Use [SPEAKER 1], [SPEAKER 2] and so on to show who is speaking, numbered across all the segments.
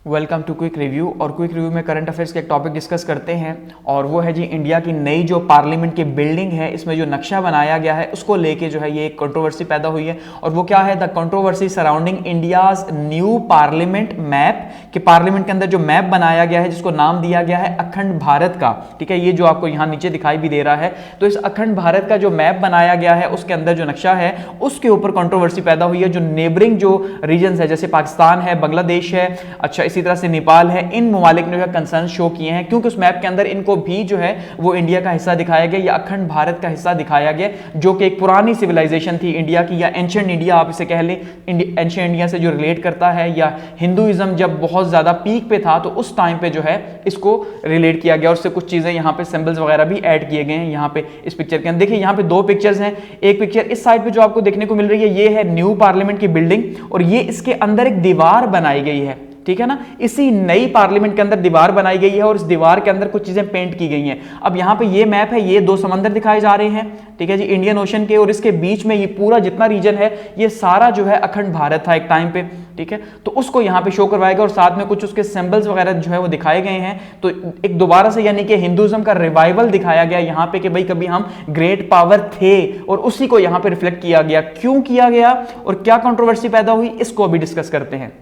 [SPEAKER 1] Welcome to quick review. और quick review में current affairs के एक टॉपिक डिस्कस करते हैं और वो है जी इंडिया की नई जो पार्लियामेंट की बिल्डिंग है, इसमें जो नक्शा बनाया गया है उसको लेके जो है ये एक कंट्रोवर्सी पैदा हुई है। और वो क्या है? The controversy surrounding India's new parliament map, कि पार्लियामेंट के अंदर जो मैप बनाया गया है जिसको नाम दिया गया है अखंड भारत का। ठीक है, ये जो आपको यहाँ नीचे दिखाई भी दे रहा है, तो इस अखंड भारत का जो मैप बनाया गया है उसके अंदर जो नक्शा है उसके ऊपर कंट्रोवर्सी पैदा हुई है। जो नेबरिंग जो रीजन है जैसे पाकिस्तान है, बांग्लादेश है, अच्छा इसी तरह से नेपाल है, इन ममालिक ने जो है कंसर्न शो किए हैं क्योंकि उस मैप के अंदर इनको भी जो है वो इंडिया का हिस्सा दिखाया गया या अखंड भारत का हिस्सा दिखाया गया, जो कि एक पुरानी सिविलाइजेशन थी इंडिया की, या एंशिएंट इंडिया आप इसे कह लें। एंशिएंट इंडिया से जो रिलेट करता है, या हिंदुइज्म जब बहुत ज्यादा पीक पे था तो उस टाइम पे जो है इसको रिलेट किया गया। और उससे कुछ चीजें यहाँ पे सिंबल्स वगैरह भी ऐड किए गए हैं यहाँ पे इस पिक्चर के अंदर। देखिए यहाँ पे दो पिक्चर्स हैं। एक पिक्चर इस साइड पे जो आपको देखने को मिल रही है ये है न्यू पार्लियामेंट की बिल्डिंग, और ये इसके अंदर एक दीवार बनाई गई है। ठीक है ना, इसी नई पार्लियामेंट के अंदर दीवार बनाई गई है और इस दीवार के अंदर कुछ चीजें पेंट की गई हैं। अब यहाँ पे ये मैप है, ये दो समंदर दिखाए जा रहे हैं, ठीक है जी, इंडियन ओशन के, और इसके बीच में ये पूरा जितना रीजन है ये सारा जो है अखंड भारत था एक टाइम पे। ठीक है, तो उसको यहाँ पे शो करवाएगा और साथ में कुछ उसके सिंबल्स वगैरह जो है वो दिखाए गए हैं। तो एक दोबारा से यानी कि हिंदुइज्म का रिवाइवल दिखाया गया यहाँ पे कि भाई कभी हम ग्रेट पावर थे, और उसी को यहाँ पे रिफ्लेक्ट किया गया। क्यों किया गया और क्या कंट्रोवर्सी पैदा हुई, इसको अभी डिस्कस करते हैं।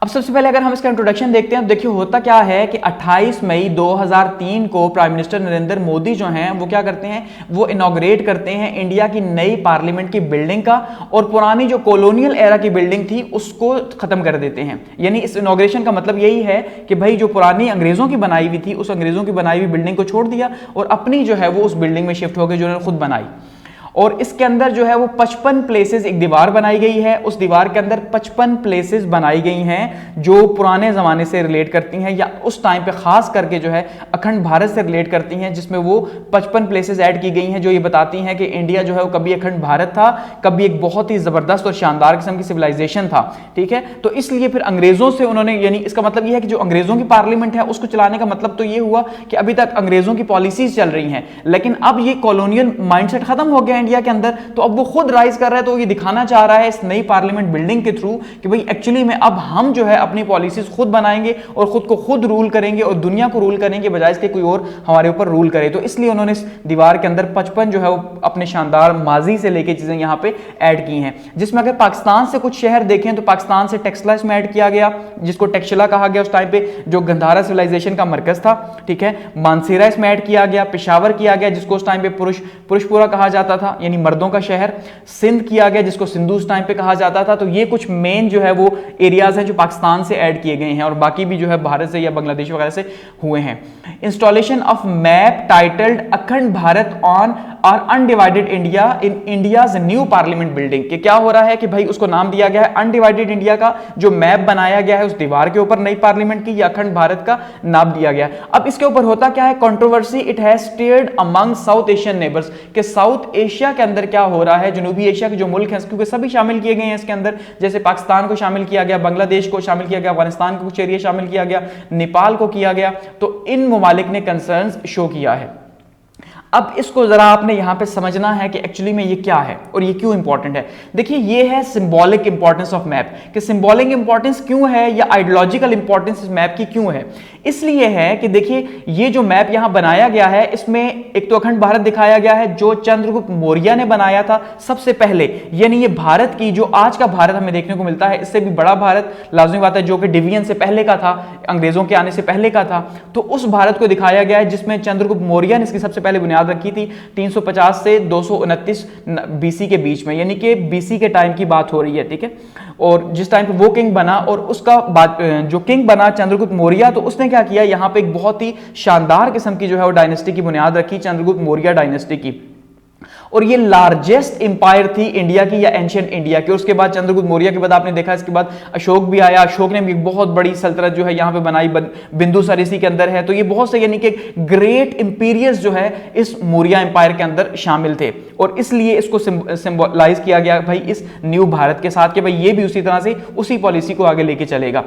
[SPEAKER 1] अब सबसे पहले अगर हम इसका इंट्रोडक्शन देखते हैं तो देखिए होता क्या है कि 28 मई 2003 को प्राइम मिनिस्टर नरेंद्र मोदी जो हैं वो क्या करते हैं, वो इनॉग्रेट करते हैं इंडिया की नई पार्लियामेंट की बिल्डिंग का, और पुरानी जो कॉलोनियल एरा की बिल्डिंग थी उसको खत्म कर देते हैं। यानी इस इनॉग्रेशन का मतलब यही है कि भाई जो पुरानी अंग्रेजों की बनाई हुई थी उस अंग्रेजों की बनाई हुई बिल्डिंग को छोड़ दिया और अपनी जो है वो उस बिल्डिंग में शिफ्ट हो गए जो उन्होंने खुद बनाई। और इसके अंदर जो है वो 55 प्लेसेस, एक दीवार बनाई गई है, उस दीवार के अंदर 55 प्लेसेस बनाई गई हैं जो पुराने जमाने से रिलेट करती हैं या उस टाइम पे खास करके जो है अखंड भारत से रिलेट करती हैं, जिसमें वो 55 प्लेसेस ऐड की गई हैं जो ये बताती हैं कि इंडिया जो है वो कभी अखंड भारत था, कभी एक बहुत ही जबरदस्त और शानदार किस्म की सिविलाइजेशन था। ठीक है, तो इसलिए फिर अंग्रेजों से उन्होंने, यानी इसका मतलब ये है कि जो अंग्रेजों की पार्लियामेंट है उसको चलाने का मतलब तो ये हुआ कि अभी तक अंग्रेजों की पॉलिसीज चल रही हैं, लेकिन अब ये कॉलोनियल माइंडसेट खत्म हो गया इंडिया के अंदर, तो अब वो खुद राइज कर रहा है। तो ये दिखाना चाह रहा है इस नई पार्लियामेंट बिल्डिंग के थ्रू कि भाई एक्चुअली में अब हम जो है अपनी पॉलिसीज खुद बनाएंगे और खुद को खुद रूल करेंगे और दुनिया को रूल करेंगे बजाय इसके कोई और हमारे ऊपर रूल करे। तो इसलिए उन्होंने इस दीवार के अंदर 55 जो है वो अपने शानदार माजी से लेके चीजें यहां पे ऐड की हैं, जिसमें अगर पाकिस्तान से कुछ शहर देखें तो पाकिस्तान से टेक्सला इसमें ऐड किया गया, जिसको टेक्सला कहा गया उस टाइम पे, जो गंधारा सिविलाइजेशन का मरकज था। ठीक है, मानसेरा इसमें ऐड किया गया, पेशावर किया गया जिसको उस टाइम पे पुरुषपुरा कहा जाता था यानी मर्दों का शहर, सिंध किया गया जिसको सिंधु उस टाइम पे कहा जाता था। तो ये कुछ मेन जो है वो एरियाज हैं जो पाकिस्तान से ऐड किए गए हैं, और बाकी भी जो है भारत से या बांग्लादेश वगैरह से हुए हैं। इंस्टॉलेशन ऑफ मैप टाइटल्ड अखंड भारत ऑन और undivided India in India's new parliament building, के क्या हो रहा है कि भाई उसको नाम दिया गया है अनडिवाइडेड इंडिया का, जो मैप बनाया गया है उस दीवार के ऊपर नई पार्लियामेंट की, या अखंड भारत का नाम दिया गया। अब इसके ऊपर होता क्या है controversy, it has steered among south Asian neighbours, के साउथ एशिया के अंदर क्या हो रहा है, जनूबी एशिया के जो मुल्क हैं क्योंकि सभी शामिल किए गए हैं इसके अंदर, जैसे पाकिस्तान को शामिल किया गया, बांग्लादेश को शामिल किया गया, अफगानिस्तान को कुछ एरिया शामिल किया गया, नेपाल को किया गया, तो इन ममालिक ने कंसर्न्स शो किया है। अब इसको जरा आपने यहां पे समझना है कि एक्चुअली में ये क्या है और ये क्यों इंपॉर्टेंट है। देखिए ये है सिंबॉलिक इंपॉर्टेंस ऑफ मैप, कि सिंबॉलिक इंपॉर्टेंस क्यों है या आइडियोलॉजिकल इंपॉर्टेंस इस मैप की क्यों है। इसलिए है कि देखिए ये जो मैप यहां बनाया गया है इसमें एक तो अखंड भारत दिखाया गया है जो चंद्रगुप्त मौर्य ने बनाया था सबसे पहले, यानी ये भारत की जो आज का भारत हमें देखने को मिलता है इससे भी बड़ा भारत लाजमी बात है, जो कि डिवीजन से पहले का था, अंग्रेजों के आने से पहले का था। तो उस भारत को दिखाया गया है जिसमें चंद्रगुप्त मौर्य ने इसकी सबसे पहले बुनियाद रखी थी 350 से 229 बीसी के बीच में, यानी कि बीसी के टाइम की बात हो रही है। ठीक है, और जिस टाइम पे वो किंग बना और उसका बाद जो किंग बना चंद्रगुप्त मौर्य, तो उसने क्या किया, यहां पे एक बहुत ही शानदार किस्म की जो है वो डायनेस्टी की बुनियाद रखी, चंद्रगुप्त मौर्य डायनेस्टी की, और ये लार्जेस्ट एम्पायर थी इंडिया की या एंशिएंट इंडिया की। और उसके बाद चंद्रगुप्त मौर्य के बाद आपने देखा इसके बाद अशोक भी आया, अशोक ने भी एक बहुत बड़ी सल्तनत जो है यहाँ पे बनाई, बिंदुसार इसी के अंदर है। तो ये बहुत से यानी कि ग्रेट इंपीरियर्स जो है इस मौर्य एम्पायर के अंदर शामिल थे, और इसलिए इसको सिंबलाइज किया गया भाई इस न्यू भारत के साथ कि भाई ये भी उसी तरह से उसी पॉलिसी को आगे लेके चलेगा।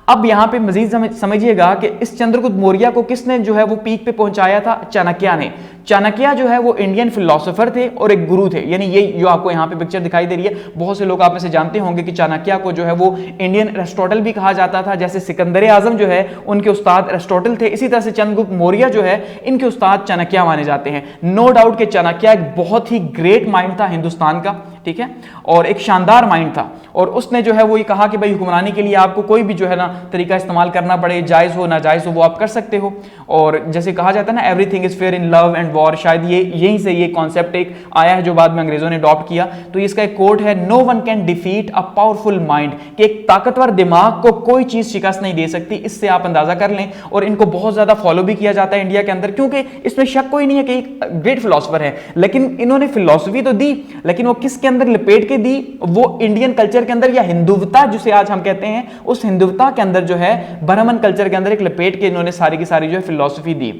[SPEAKER 1] अब यहां पे मजीद समझिएगा कि इस चंद्रगुप्त मौर्य को किसने जो है वो पीक पे पहुंचाया था, चाणक्य ने। चाणक्य जो है वो इंडियन फिलोसोफर थे और एक गुरु थे, यानी ये जो आपको यहाँ पे पिक्चर दिखाई दे रही है, बहुत से लोग आप में से जानते होंगे कि चाणक्य को जो है वो इंडियन एरिस्टोटल भी कहा जाता था। जैसे सिकंदर आजम जो है उनके उस्ताद एरिस्टोटल थे, इसी तरह से चंद्रगुप्त मौर्य जो है इनके उस्ताद चाणक्य माने जाते हैं। नो डाउट कि चाणक्य एक बहुत ही ग्रेट माइंड था हिंदुस्तान का, ठीक है, और एक शानदार माइंड था। और उसने जो है वो ये कहा कि भाई हुक्मरानी के लिए आपको कोई भी जो है ना तरीका इस्तेमाल करना पड़े, जायज हो ना जायज हो वो आप कर सकते हो। और जैसे कहा जाता है ना everything is fair in love and war, शायद ये यहीं से ये कॉन्सेप्ट एक आया है जो बाद में अंग्रेजों ने अडॉप्ट किया। तो इसका एक कोट है, no one can defeat a powerful mind, कि एक ताकतवर दिमाग को कोई चीज शिकस्त नहीं दे सकती। इससे आप अंदाजा कर लें। और इनको बहुत ज्यादा फॉलो भी किया जाता है इंडिया के अंदर, क्योंकि इसमें शक कोई नहीं है कि एक ग्रेट फिलोसफर है। लेकिन इन्होंने फिलोसफी तो दी, लेकिन वो किसके अंदर लपेट के दी, वो इंडियन कल्चर के अंदर, या हिंदुवता जिसे आज हम कहते हैं, उस हिंदुवता के अंदर जो है ब्राह्मण कल्चर के अंदर एक लपेट के इन्होंने सारी की सारी जो है फिलोसफी दी।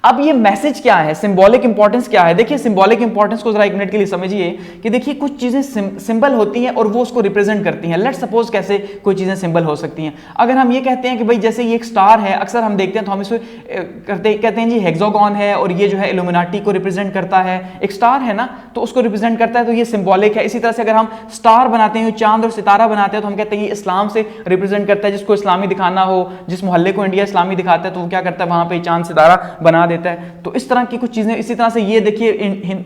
[SPEAKER 1] अब ये मैसेज क्या है, सिंबॉलिक इंपॉर्टेंस क्या है? देखिए सिंबॉलिक इंपॉर्टेंस को जरा एक मिनट के लिए समझिए कि देखिए कुछ चीजें सिंबल होती हैं और वो उसको रिप्रेजेंट करती हैं। लेट्स सपोज कैसे कोई चीजें सिंबल हो सकती हैं। अगर हम ये कहते हैं कि भाई जैसे ये एक स्टार है, अक्सर हम देखते हैं तो हम इसे कहते हैं जी हेक्सागोन है और ये जो है इल्यूमिनाटी को रिप्रेजेंट करता है। एक स्टार है ना तो उसको रिप्रेजेंट करता है, तो ये सिंबॉलिक है। इसी तरह से अगर हम स्टार बनाते हैं, चांद और सितारा बनाते हैं, तो हम कहते हैं ये इस्लाम से रिप्रेजेंट करता है। जिसको इस्लामी दिखाना हो, जिस मोहल्ले को इंडिया इस्लामी दिखाता है, तो वो क्या करता है वहां पर चांद सितारा बना देता है। तो इस तरह की कुछ चीजें, इसी तरह से ये देखिए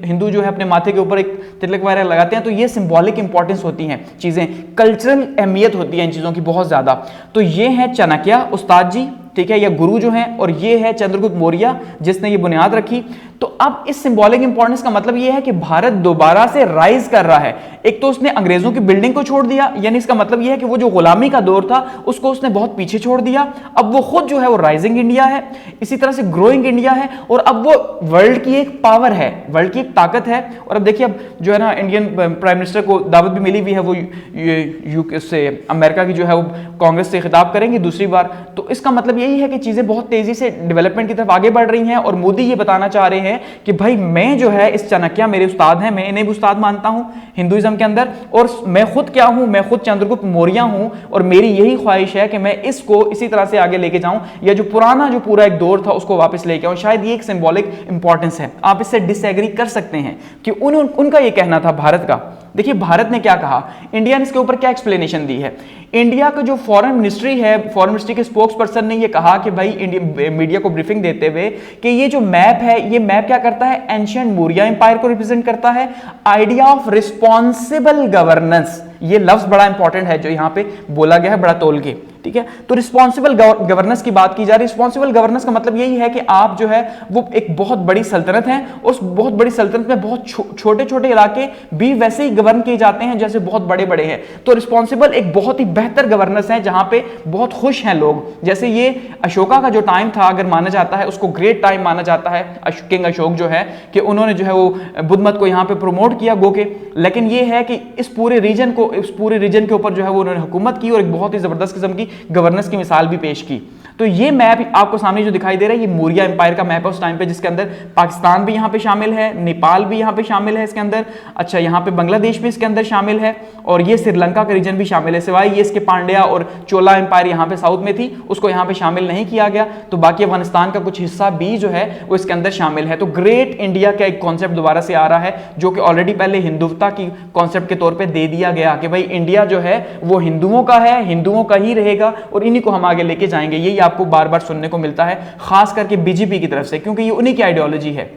[SPEAKER 1] हिंदू जो है अपने माथे के ऊपर एक तिलक वगैरह लगाते हैं, तो ये सिंबॉलिक इंपॉर्टेंस होती हैं चीजें, कल्चरल अहमियत होती है इन चीजों की बहुत ज्यादा। तो ये है चाणक्य उस्ताद जी, ठीक है, या गुरु जो हैं, और ये है चंद्रगुप्त मौर्य जिसने ये बुनियाद रखी। तो अब इस सिंबॉलिक इंपॉर्टेंस का मतलब ये है कि भारत दोबारा से राइज कर रहा है। एक तो उसने अंग्रेजों की बिल्डिंग को छोड़ दिया, यानी इसका मतलब ये है कि वो जो गुलामी का दौर था उसको उसने बहुत पीछे छोड़ दिया। अब वो खुद जो है वो राइजिंग इंडिया है, इसी तरह से ग्रोइंग इंडिया है, और अब वो वर्ल्ड की एक पावर है, वर्ल्ड की एक ताकत है। और अब देखिए अब जो है ना इंडियन प्राइम मिनिस्टर को दावत भी मिली हुई है, वो यूके से अमेरिका की जो है वो कांग्रेस से खिताब करेंगे दूसरी बार। तो इसका मतलब यही है कि चीजें बहुत तेजी से डेवलपमेंट की तरफ आगे बढ़ रही हैं। और मोदी ये बताना चाह रहे हैं कि भाई मैं जो है इस चाणक्य मेरे उस्ताद हैं, मैं इन्हें भी उस्ताद मानता हूं हिंदुइज्म के अंदर, और मैं खुद क्या हूं, मैं खुद चंद्रगुप्त मौर्य हूं, और मेरी यही ख्वाहिश है कि मैं इसको इसी तरह से आगे लेके जाऊं, या जो पुराना जो पूरा एक दौर था उसको वापस लेके आऊं। शायद ये एक सिंबॉलिक इंपॉर्टेंस है। आप इससे डिसएग्री कर सकते हैं कि उनका ये कहना था भारत का। देखिए भारत ने क्या कहा, इंडिया ने इसके ऊपर क्या एक्सप्लेनेशन दी है। इंडिया का जो फॉरेन मिनिस्ट्री है, फॉरेन मिनिस्ट्री के स्पोक्स पर्सन ने ये कहा कि भाई इंडिया मीडिया को ब्रीफिंग देते हुए कि ये जो मैप है, ये मैप क्या करता है, एंशिएंट मौर्य एम्पायर को रिप्रेजेंट करता है। आइडिया ऑफ रिस्पॉन्सिबल गवर्नेंस, ये लफ्ज बड़ा इंपॉर्टेंट है जो यहां पे बोला गया है, बड़ा तोल के, ठीक है। तो रिस्पॉन्सिबल गवर्नेंस की बात की जा रही है। रिस्पॉन्सिबल गवर्नेंस का मतलब यही है कि आप जो है वो एक बहुत बड़ी सल्तनत है, उस बहुत बड़ी सल्तनत में बहुत छोटे छोटे इलाके भी वैसे ही गवर्न किए जाते हैं जैसे बहुत बड़े बड़े हैं। तो रिस्पॉन्सिबल एक बहुत ही बेहतर गवर्नेंस है जहां पे बहुत खुश हैं लोग। जैसे ये अशोका का जो टाइम था, अगर माना जाता है उसको ग्रेट टाइम माना जाता है, किंग अशोक जो है, कि उन्होंने जो है वो बुद्ध मत को यहां पे प्रमोट किया गो के। लेकिन ये है कि इस पूरे रीजन के ऊपर जो है वो उन्होंने हुकूमत की और एक बहुत ही जबरदस्त किस्म की गवर्नेंस की मिसाल भी पेश की। तो ये मैप आपको सामने जो दिखाई दे रहा है, ये मौर्य एम्पायर का मैप है उस टाइम पे, जिसके अंदर पाकिस्तान भी यहाँ पे शामिल है, नेपाल भी यहाँ पे शामिल है इसके अंदर, अच्छा यहाँ पे बांग्लादेश भी इसके अंदर शामिल है, और ये श्रीलंका का रीजन भी शामिल है। सिवाय ये इसके पांड्या और चोला एम्पायर यहाँ पे साउथ में थी, उसको यहाँ पे शामिल नहीं किया गया। तो बाकी अफगानिस्तान का कुछ हिस्सा भी जो है वो इसके अंदर शामिल है। तो ग्रेट इंडिया का एक कॉन्सेप्ट दोबारा से आ रहा है, जो कि ऑलरेडी पहले हिंदुत्वता की कॉन्सेप्ट के तौर पर दे दिया गया कि भाई इंडिया जो है वो हिंदुओं का है, हिंदुओं का ही रहेगा, और इन्हीं को हम आगे लेके जाएंगे। यही आपको बार बार सुनने को मिलता है, खास करके बीजेपी की तरफ से, क्योंकि ये उन्हीं की आइडियोलॉजी है।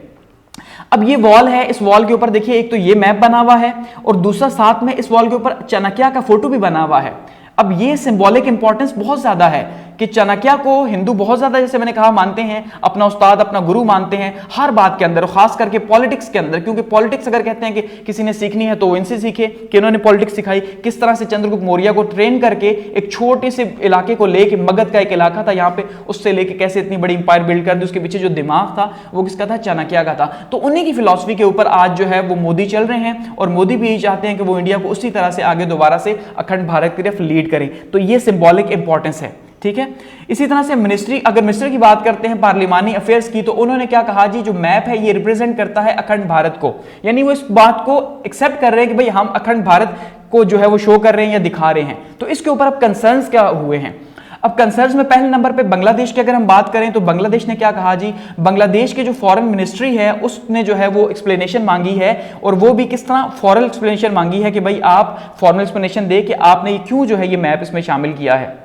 [SPEAKER 1] अब ये वॉल है, इस वॉल के ऊपर देखिए एक तो ये मैप बना हुआ है, और दूसरा साथ में इस वॉल के ऊपर चाणक्य का फोटो भी बना हुआ है। अब ये सिंबॉलिक इंपॉर्टेंस बहुत ज्यादा है कि चाणक्य को हिंदू बहुत ज्यादा, जैसे मैंने कहा, मानते हैं, अपना उस्ताद अपना गुरु मानते हैं हर बात के अंदर, खास करके पॉलिटिक्स के अंदर। क्योंकि पॉलिटिक्स अगर कहते हैं कि किसी ने सीखनी है तो वो इनसे सीखे, कि उन्होंने पॉलिटिक्स सिखाई, किस तरह से चंद्रगुप्त मौर्य को ट्रेन करके एक छोटे से इलाके को लेके, मगध का एक इलाका था यहाँ पे, उससे लेके कैसे इतनी बड़ी इंपायर बिल्ड कर दी, उसके पीछे जो दिमाग था वो किसका था, चाणक्य का था। तो उन्हीं की फिलॉसफी के ऊपर आज जो है वो मोदी चल रहे हैं, और मोदी भी यही चाहते हैं कि वो इंडिया को उसी तरह से आगे दोबारा से अखंड भारत की तरफ लीड करें। तो ये सिंबॉलिक इंपॉर्टेंस है, ठीक है। इसी तरह से अगर मिनिस्ट्री की बात करते हैं पार्लिमानी अफेयर्स की, तो उन्होंने क्या कहा जी, जो मैप है ये रिप्रेजेंट करता है अखंड भारत को, यानी वो इस बात को एक्सेप्ट कर रहे हैं कि भाई हम अखंड भारत को जो है वो शो कर रहे हैं या दिखा रहे हैं। तो इसके ऊपर अब कंसर्न्स क्या हुए हैं। अब कंसर्न्स में पहले नंबर पे बांग्लादेश की अगर हम बात करें तो बांग्लादेश ने क्या कहा जी, बांग्लादेश के जो फॉरेन मिनिस्ट्री है उसने जो है वो एक्सप्लेनेशन मांगी है, और वो भी किस तरह फॉरल एक्सप्लेनेशन मांगी है कि भाई आप फॉर्मल एक्सप्लेनेशन दे कि आपने क्यों जो है ये मैप इसमें शामिल किया है।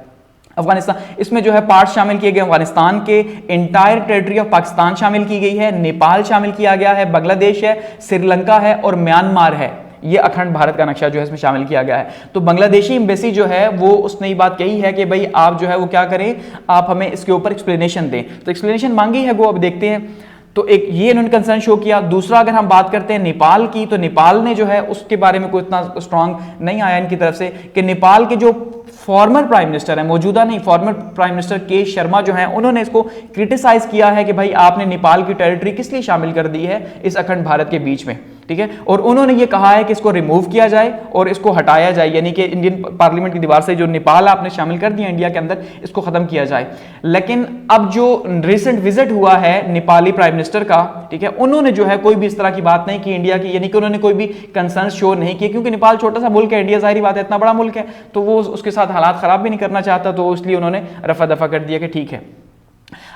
[SPEAKER 1] अफगानिस्तान इसमें जो है पार्ट शामिल किए गए, अफगानिस्तान के एंटायर टेरिटरी ऑफ पाकिस्तान शामिल की गई है, नेपाल शामिल किया गया है, बांग्लादेश है, श्रीलंका है और म्यांमार है। ये अखंड भारत का नक्शा जो है इसमें शामिल किया गया है। तो बांग्लादेशी एम्बेसी जो है वो उसने ये बात कही है कि भाई आप जो है वो क्या करें, आप हमें इसके ऊपर एक्सप्लेनेशन दें। तो एक्सप्लेनेशन मांगी है वो, अब देखते हैं। तो एक ये इन्होंने कंसर्न शो किया। दूसरा अगर हम बात करते हैं नेपाल की, तो नेपाल ने जो है उसके बारे में कोई इतना स्ट्रांग नहीं आया इनकी तरफ से कि नेपाल के जो फॉर्मर प्राइम मिनिस्टर है, मौजूदा नहीं, फॉर्मर प्राइम मिनिस्टर के शर्मा जो है, उन्होंने इसको क्रिटिसाइज किया है कि भाई आपने नेपाल की टेरिटरी किस लिए शामिल कर दी है इस अखंड भारत के बीच में, ठीक है। और उन्होंने ये कहा है कि इसको रिमूव किया जाए और इसको हटाया जाए, यानी कि इंडियन पार्लियामेंट की दीवार से जो नेपाल आपने शामिल कर दिया इंडिया के अंदर, इसको खत्म किया जाए। लेकिन अब जो रिसेंट विजिट हुआ है नेपाली प्राइम मिनिस्टर का, ठीक है, उन्होंने जो है कोई भी इस तरह की बात नहीं की इंडिया की, यानी कि उन्होंने कोई भी कंसर्न शो नहीं किए, क्योंकि नेपाल छोटा सा मुल्क है, इंडिया जाहिर बात है इतना बड़ा मुल्क है, तो वो उसके साथ हालात खराब भी नहीं करना चाहता, तो इसलिए उन्होंने रफा दफा कर दिया कि ठीक है।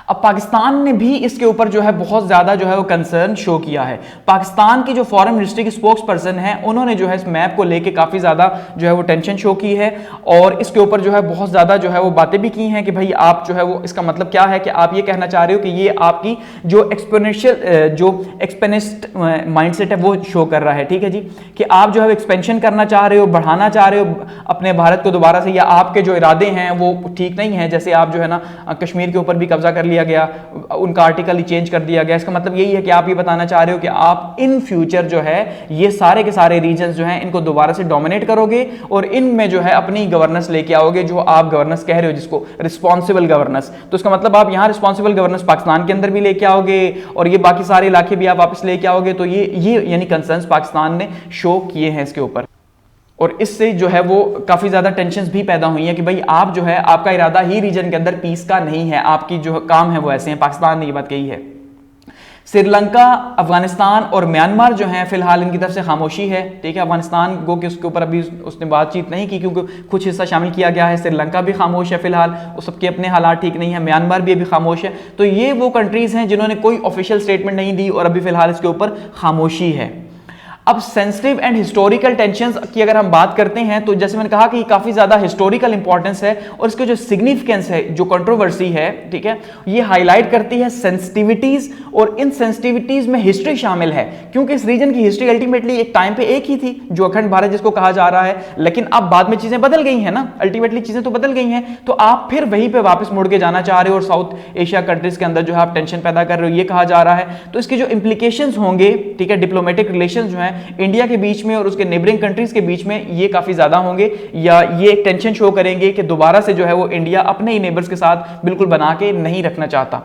[SPEAKER 1] अब पाकिस्तान ने भी इसके ऊपर जो है बहुत ज्यादा जो है वो कंसर्न शो किया है। पाकिस्तान की जो फॉरेन मिनिस्ट्री की स्पोक्स पर्सन है, उन्होंने जो है इस मैप को लेके काफी ज्यादा जो है वो टेंशन शो की है, और इसके ऊपर जो है बहुत ज्यादा जो है वो बातें भी की हैं कि भाई आप जो है वो, इसका मतलब क्या है कि आप ये कहना चाह रहे हो कि ये आपकी जो एक्सपोनेंशियल जो एक्सपेनिस्ट माइंडसेट है वो शो कर रहा है, ठीक है जी, कि आप जो है एक्सपेंशन करना चाह रहे हो, बढ़ाना चाह रहे हो अपने भारत को दोबारा से, या आपके जो इरादे हैं वो ठीक नहीं है। जैसे आप जो है ना कश्मीर के ऊपर भी कब्जा कर लिया गया, उनका आर्टिकल ही चेंज कर दिया गया। इसका मतलब यही है कि आप ये बताना चाह रहे हो कि आप इन फ्यूचर जो है ये सारे के सारे रीजन्स जो हैं इनको दोबारा से डोमिनेट करोगे और इनमें जो है अपनी गवर्नेंस लेके आओगे, जो आप गवर्नेंस कह रहे हो जिसको रिस्पॉन्सिबल गवर्नेंस। तो इसका मतलब आप यहां रिस्पॉन्सिबल गवर्नेंस पाकिस्तान के अंदर भी लेके आओगे और ये बाकी सारे इलाके भी आप वापस लेके आओगे। तो ये यानी कंसर्न्स पाकिस्तान ने शो किए हैं इसके ऊपर, और इससे जो है वो काफी ज्यादा टेंशन्स भी पैदा हुई हैं कि भाई आप जो है, आपका इरादा ही रीजन के अंदर पीस का नहीं है, आपकी जो काम है वो ऐसे हैं। पाकिस्तान ने ये बात कही है। श्रीलंका, अफगानिस्तान और म्यांमार जो हैं फिलहाल इनकी तरफ से खामोशी है, ठीक है। अफगानिस्तान गो कि उसके ऊपर अभी उसने बातचीत नहीं की क्योंकि कुछ हिस्सा शामिल किया गया है। श्रीलंका भी खामोश है फिलहाल, उस सबके अपने हालात ठीक नहीं है। म्यांमार भी अभी खामोश है। तो ये वो कंट्रीज हैं जिन्होंने कोई ऑफिशियल स्टेटमेंट नहीं दी और अभी फिलहाल इसके ऊपर खामोशी है। अब सेंसिटिव एंड हिस्टोरिकल टेंशंस की अगर हम बात करते हैं तो जैसे मैंने कहा कि काफी ज्यादा हिस्टोरिकल इंपॉर्टेंस है और इसके जो सिग्निफिकेंस है, जो कंट्रोवर्सी है, ठीक है, ये हाईलाइट करती है सेंसिटिविटीज, और इन सेंसिटिविटीज में हिस्ट्री शामिल है, क्योंकि इस रीजन की हिस्ट्री अल्टीमेटली एक टाइम पे एक ही थी, जो अखंड भारत जिसको कहा जा रहा है, लेकिन अब बाद में चीजें बदल गई हैं ना, अल्टीमेटली चीजें तो बदल गई हैं। तो आप फिर वहीं पे वापस मुड़ के जाना चाह रहे हो और साउथ एशिया कंट्रीज के अंदर जो है आप टेंशन पैदा कर रहे हो, ये कहा जा रहा है। तो इसके जो इंप्लीकेशंस होंगे, ठीक है, डिप्लोमेटिक रिलेशन जो है इंडिया के बीच में और उसके नेबरिंग कंट्रीज के बीच में, ये काफी ज्यादा होंगे, या ये एक टेंशन शो करेंगे कि दोबारा से जो है वो इंडिया अपने ही नेबर्स के साथ बिल्कुल बना के नहीं रखना चाहता।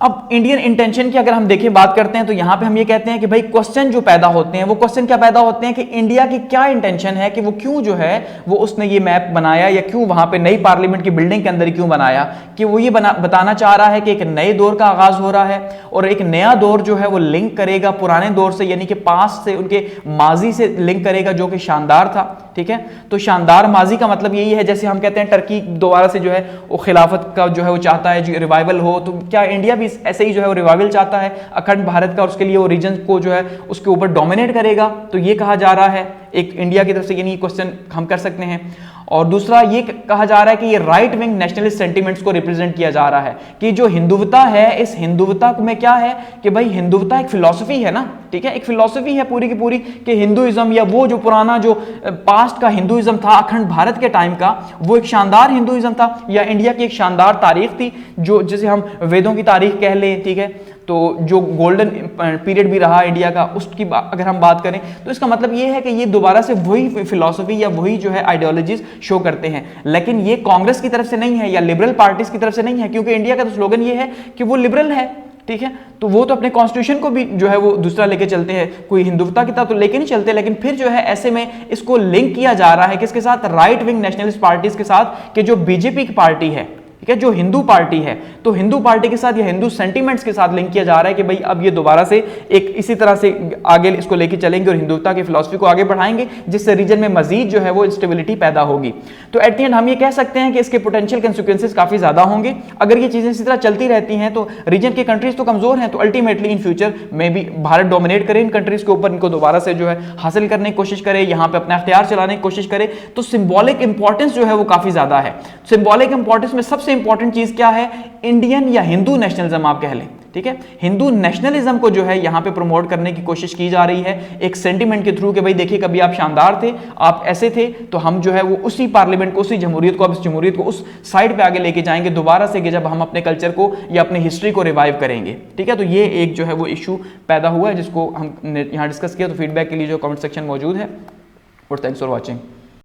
[SPEAKER 1] अब इंडियन इंटेंशन की अगर हम देखें, बात करते हैं, तो यहां पे हम ये कहते हैं कि भाई क्वेश्चन जो पैदा होते हैं, वो क्वेश्चन क्या पैदा होते हैं कि इंडिया की क्या इंटेंशन है, कि वो क्यों जो है वो उसने ये मैप बनाया, या क्यों वहां पे नई पार्लियामेंट की बिल्डिंग के अंदर क्यों बनाया, कि वो ये बताना चाह रहा है कि एक नए दौर का आगाज हो रहा है और एक नया दौर जो है वो लिंक करेगा पुराने दौर से, यानी कि पास्ट से, उनके माजी से लिंक करेगा, जो कि शानदार था, ठीक है। तो शानदार माजी का मतलब यही है, जैसे हम कहते हैं टर्की दोबारा से जो है वो खिलाफत का जो है वो चाहता है, जो रिवाइवल हो, तो क्या इंडिया भी ऐसे ही जो है वो रिवाइवल चाहता है अखंड भारत का, और उसके लिए वो रीजन को जो है उसके ऊपर डोमिनेट करेगा। तो ये कहा जा रहा है एक इंडिया की तरफ से, यानी क्वेश्चन हम कर सकते हैं। और दूसरा ये कहा जा रहा है कि ये राइट विंग नेशनलिस्ट सेंटिमेंट्स को रिप्रेजेंट किया जा रहा है, कि जो हिंदुत्वता है, इस हिंदुत्वता में क्या है कि भाई हिंदुत्वता एक फिलॉसफी है ना, ठीक है, एक फिलॉसफी है पूरी की पूरी, कि हिंदुइज्म या वो जो पुराना जो पास्ट का हिंदुइज्म था अखंड भारत के टाइम का, वो एक शानदार हिंदुइज्म था, या इंडिया की एक शानदार तारीख थी, जो जिसे हम वेदों की तारीख कह लें, ठीक है। तो जो गोल्डन पीरियड भी रहा इंडिया का, उसकी अगर हम बात करें, तो इसका मतलब ये है कि ये दोबारा से वही फिलॉसफी या वही जो है आइडियोलॉजीज शो करते हैं। लेकिन ये कांग्रेस की तरफ से नहीं है या लिबरल पार्टीज की तरफ से नहीं है, क्योंकि इंडिया का तो स्लोगन ये है कि वो लिबरल है, ठीक है। तो वो तो अपने कॉन्स्टिट्यूशन को भी जो है वो दूसरा लेके चलते हैं, कोई हिंदुत्वता की तरफ तो लेके नहीं चलते, लेकिन फिर जो है ऐसे में इसको लिंक किया जा रहा है किसके साथ, राइट विंग नेशनलिस्ट पार्टीज के साथ, कि जो बीजेपी की पार्टी है, ठीक ठीक है। जो हिंदू पार्टी है तो हिंदू पार्टी के साथ या हिंदू सेंटीमेंट्स के साथ लिंक किया जा रहा है कि भाई अब ये दोबारा से एक इसी तरह से आगे इसको लेके चलेंगे और हिंदुत्व की फिलॉसफी को आगे बढ़ाएंगे, जिससे रीजन में मजीद जो है वो इंस्टेबिलिटी पैदा होगी। तो एट द एंड हम ये कह सकते हैं कि इसके पोटेंशियल कंसिक्वेंसेस काफी ज्यादा होंगे। अगर ये चीजें इसी तरह चलती रहती हैं तो रीजन के कंट्रीज तो कमजोर हैं, तो अल्टीमेटली इन फ्यूचर में भी भारत डोमिनेट करे इन कंट्रीज के ऊपर, इनको दोबारा से जो है हासिल करने की कोशिश करे, यहां पे अपना अख्तियार चलाने की कोशिश करे। तो सिंबॉलिक इंपॉर्टेंस जो है वो काफी ज्यादा है। सिंबॉलिक इंपॉर्टेंस में सबसे इंपॉर्टेंट चीज क्या है? इंडियन या हिंदू नेशनलिज्म आप कह लें, ठीक है। हिंदू नेशनलिज्म को जो है यहां पे प्रमोट करने की कोशिश की जा रही है एक सेंटिमेंट के थ्रू कि भाई देखिए कभी आप शानदार थे, आप ऐसे थे, तो हम जो है वो उसी पार्लियामेंट को, उसी जमहूरियत को, अब इस जमहूरियत को उस साइड पे आगे लेके जाएंगे दोबारा से कि जब हम अपने कल्चर को या अपनी हिस्ट्री को रिवाइव करेंगे, ठीक है। तो ये एक जो है वो इशू पैदा हुआ है जिसको हम यहां डिस्कस किया। तो फीडबैक के लिए जो कमेंट सेक्शन मौजूद है। और थैंक्स फॉर वॉचिंग।